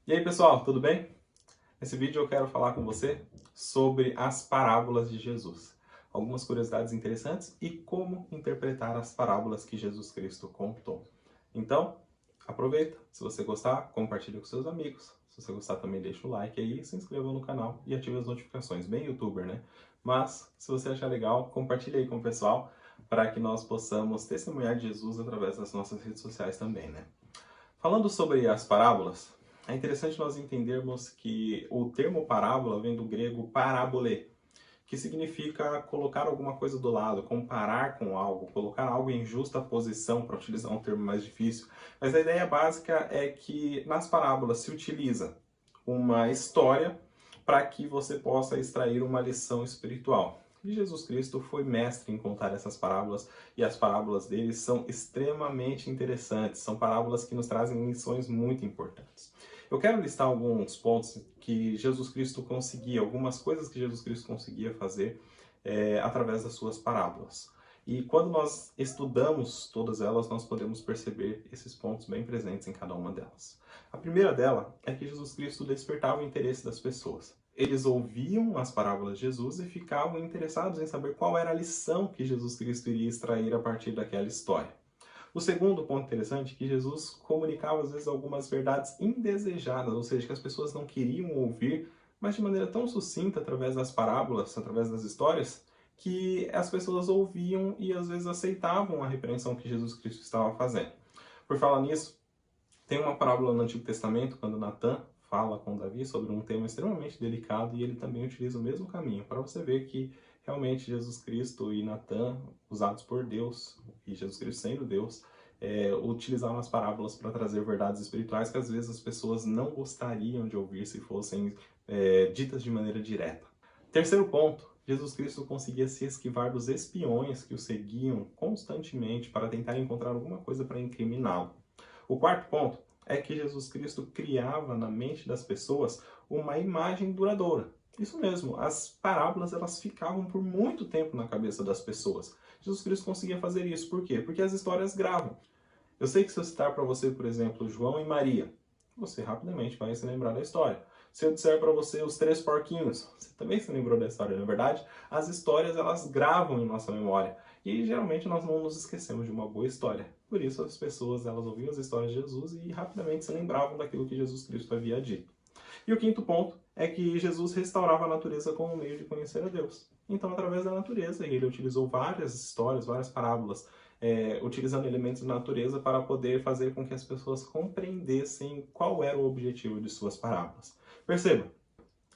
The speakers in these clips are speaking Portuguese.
E aí pessoal, tudo bem? Nesse vídeo eu quero falar com você sobre as parábolas de Jesus. Algumas curiosidades interessantes e como interpretar as parábolas que Jesus Cristo contou. Então, aproveita, se você gostar, compartilha com seus amigos. Se você gostar também deixa o like aí, se inscreva no canal e ative as notificações, bem youtuber, né? Mas, se você achar legal, compartilha aí com o pessoal para que nós possamos testemunhar de Jesus através das nossas redes sociais também, né? Falando sobre as parábolas, é interessante nós entendermos que o termo parábola vem do grego parabole, que significa colocar alguma coisa do lado, comparar com algo, colocar algo em justa posição, para utilizar um termo mais difícil. Mas a ideia básica é que nas parábolas se utiliza uma história para que você possa extrair uma lição espiritual. E Jesus Cristo foi mestre em contar essas parábolas, e as parábolas dele são extremamente interessantes, são parábolas que nos trazem lições muito importantes. Eu quero listar alguns pontos que Jesus Cristo conseguia, algumas coisas que Jesus Cristo conseguia fazer através das suas parábolas. E quando nós estudamos todas elas, nós podemos perceber esses pontos bem presentes em cada uma delas. A primeira dela é que Jesus Cristo despertava o interesse das pessoas. Eles ouviam as parábolas de Jesus e ficavam interessados em saber qual era a lição que Jesus Cristo iria extrair a partir daquela história. O segundo ponto interessante é que Jesus comunicava às vezes algumas verdades indesejadas, ou seja, que as pessoas não queriam ouvir, mas de maneira tão sucinta através das parábolas, através das histórias, que as pessoas ouviam e às vezes aceitavam a repreensão que Jesus Cristo estava fazendo. Por falar nisso, tem uma parábola no Antigo Testamento, quando Natã fala com Davi sobre um tema extremamente delicado, e ele também utiliza o mesmo caminho, para você ver que realmente Jesus Cristo e Natã, usados por Deus, e Jesus Cristo sendo Deus, utilizaram as parábolas para trazer verdades espirituais que às vezes as pessoas não gostariam de ouvir se fossem ditas de maneira direta. Terceiro ponto, Jesus Cristo conseguia se esquivar dos espiões que o seguiam constantemente para tentar encontrar alguma coisa para incriminá-lo. O quarto ponto é que Jesus Cristo criava na mente das pessoas uma imagem duradoura. Isso mesmo, as parábolas elas ficavam por muito tempo na cabeça das pessoas. Jesus Cristo conseguia fazer isso. Por quê? Porque as histórias gravam. Eu sei que se eu citar para você, por exemplo, João e Maria, você rapidamente vai se lembrar da história. Se eu disser para você os três porquinhos, você também se lembrou da história, não é verdade? As histórias, elas gravam em nossa memória. E geralmente nós não nos esquecemos de uma boa história. Por isso as pessoas, elas ouviam as histórias de Jesus e rapidamente se lembravam daquilo que Jesus Cristo havia dito. E o quinto ponto é que Jesus restaurava a natureza como um meio de conhecer a Deus. Então, através da natureza, ele utilizou várias histórias, várias parábolas, utilizando elementos da natureza para poder fazer com que as pessoas compreendessem qual era o objetivo de suas parábolas. Perceba,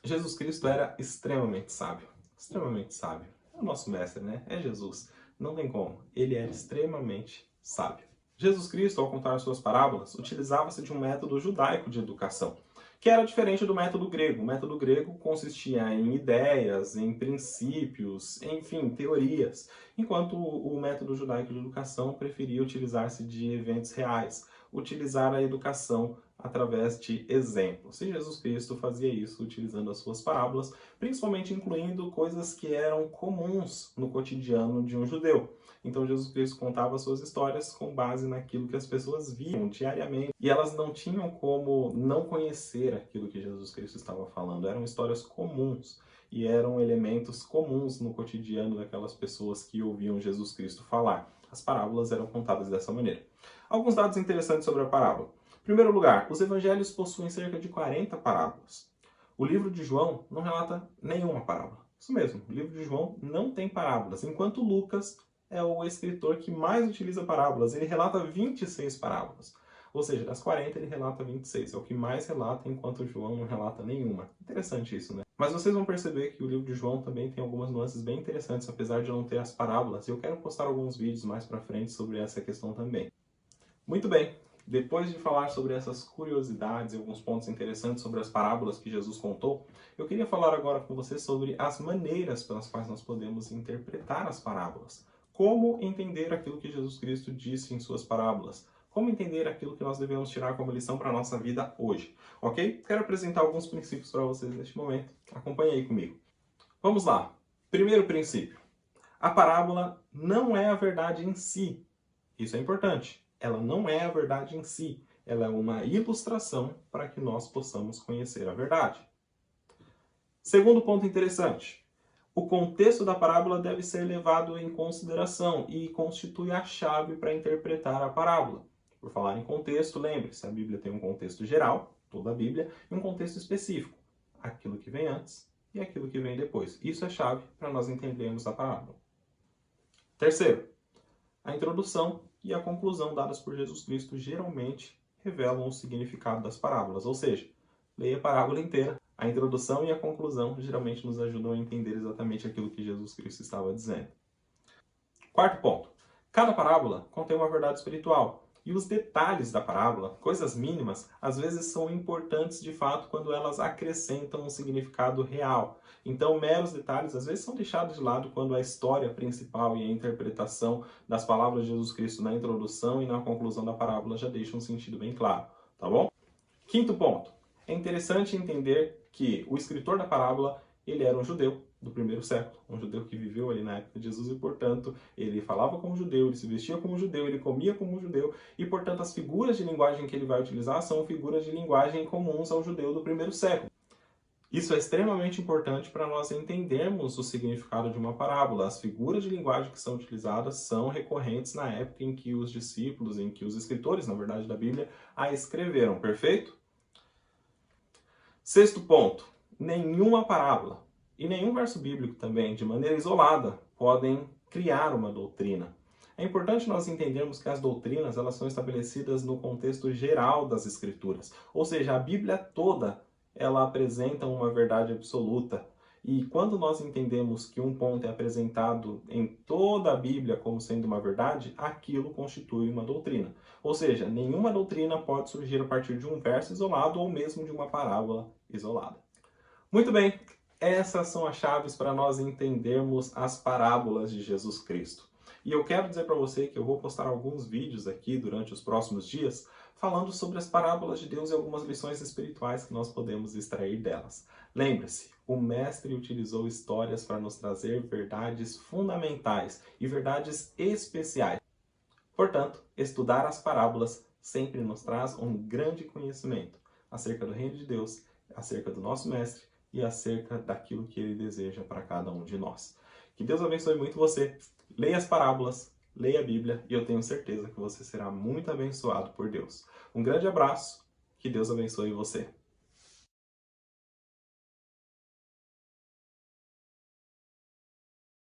Jesus Cristo era extremamente sábio. Extremamente sábio. É o nosso mestre, né? É Jesus. Não tem como. Ele era extremamente sábio. Jesus Cristo, ao contar suas parábolas, utilizava-se de um método judaico de educação, que era diferente do método grego. O método grego consistia em ideias, em princípios, enfim, teorias, enquanto o método judaico de educação preferia utilizar-se de eventos reais, utilizar a educação através de exemplos. E Jesus Cristo fazia isso utilizando as suas parábolas, principalmente incluindo coisas que eram comuns no cotidiano de um judeu. Então Jesus Cristo contava suas histórias com base naquilo que as pessoas viam diariamente, e elas não tinham como não conhecer aquilo que Jesus Cristo estava falando. Eram histórias comuns e eram elementos comuns no cotidiano daquelas pessoas que ouviam Jesus Cristo falar. As parábolas eram contadas dessa maneira. Alguns dados interessantes sobre a parábola. Em primeiro lugar, os evangelhos possuem cerca de 40 parábolas. O livro de João não relata nenhuma parábola. Isso mesmo, o livro de João não tem parábolas, enquanto Lucas é o escritor que mais utiliza parábolas. Ele relata 26 parábolas. Ou seja, das 40 ele relata 26. É o que mais relata, enquanto João não relata nenhuma. Interessante isso, né? Mas vocês vão perceber que o livro de João também tem algumas nuances bem interessantes, apesar de não ter as parábolas. E eu quero postar alguns vídeos mais pra frente sobre essa questão também. Muito bem, depois de falar sobre essas curiosidades e alguns pontos interessantes sobre as parábolas que Jesus contou, eu queria falar agora com você sobre as maneiras pelas quais nós podemos interpretar as parábolas. Como entender aquilo que Jesus Cristo disse em suas parábolas? Como entender aquilo que nós devemos tirar como lição para a nossa vida hoje? Ok? Quero apresentar alguns princípios para vocês neste momento. Acompanhe aí comigo. Vamos lá. Primeiro princípio. A parábola não é a verdade em si. Isso é importante. Ela não é a verdade em si. ela é uma ilustração para que nós possamos conhecer a verdade. Segundo ponto interessante, o contexto da parábola deve ser levado em consideração e constitui a chave para interpretar a parábola. Por falar em contexto, lembre-se, a Bíblia tem um contexto geral, toda a Bíblia, e um contexto específico, aquilo que vem antes e aquilo que vem depois. Isso é chave para nós entendermos a parábola. Terceiro, a introdução e a conclusão dadas por Jesus Cristo geralmente revelam o significado das parábolas, ou seja, leia a parábola inteira. A introdução e a conclusão geralmente nos ajudam a entender exatamente aquilo que Jesus Cristo estava dizendo. Quarto ponto, cada parábola contém uma verdade espiritual. E os detalhes da parábola, coisas mínimas, às vezes são importantes de fato quando elas acrescentam um significado real. Então, meros detalhes às vezes são deixados de lado quando a história principal e a interpretação das palavras de Jesus Cristo na introdução e na conclusão da parábola já deixam um sentido bem claro, tá bom? Quinto ponto, é interessante entender que o escritor da parábola, ele era um judeu do primeiro século, um judeu que viveu ali na época de Jesus e, portanto, ele falava como judeu, ele se vestia como judeu, ele comia como judeu e, portanto, as figuras de linguagem que ele vai utilizar são figuras de linguagem comuns ao judeu do primeiro século. Isso é extremamente importante para nós entendermos o significado de uma parábola. As figuras de linguagem que são utilizadas são recorrentes na época em que os discípulos, em que os escritores, na verdade, da Bíblia, a escreveram, perfeito? Sexto ponto, nenhuma parábola e nenhum verso bíblico também, de maneira isolada, podem criar uma doutrina. É importante nós entendermos que as doutrinas elas são estabelecidas no contexto geral das Escrituras. Ou seja, a Bíblia toda ela apresenta uma verdade absoluta. E quando nós entendemos que um ponto é apresentado em toda a Bíblia como sendo uma verdade, aquilo constitui uma doutrina. Ou seja, nenhuma doutrina pode surgir a partir de um verso isolado ou mesmo de uma parábola isolada. Muito bem, essas são as chaves para nós entendermos as parábolas de Jesus Cristo. E eu quero dizer para você que eu vou postar alguns vídeos aqui durante os próximos dias falando sobre as parábolas de Deus e algumas lições espirituais que nós podemos extrair delas. Lembre-se, o Mestre utilizou histórias para nos trazer verdades fundamentais e verdades especiais. Portanto, estudar as parábolas sempre nos traz um grande conhecimento acerca do reino de Deus, acerca do nosso Mestre e acerca daquilo que Ele deseja para cada um de nós. Que Deus abençoe muito você. Leia as parábolas, leia a Bíblia e eu tenho certeza que você será muito abençoado por Deus. Um grande abraço, que Deus abençoe você.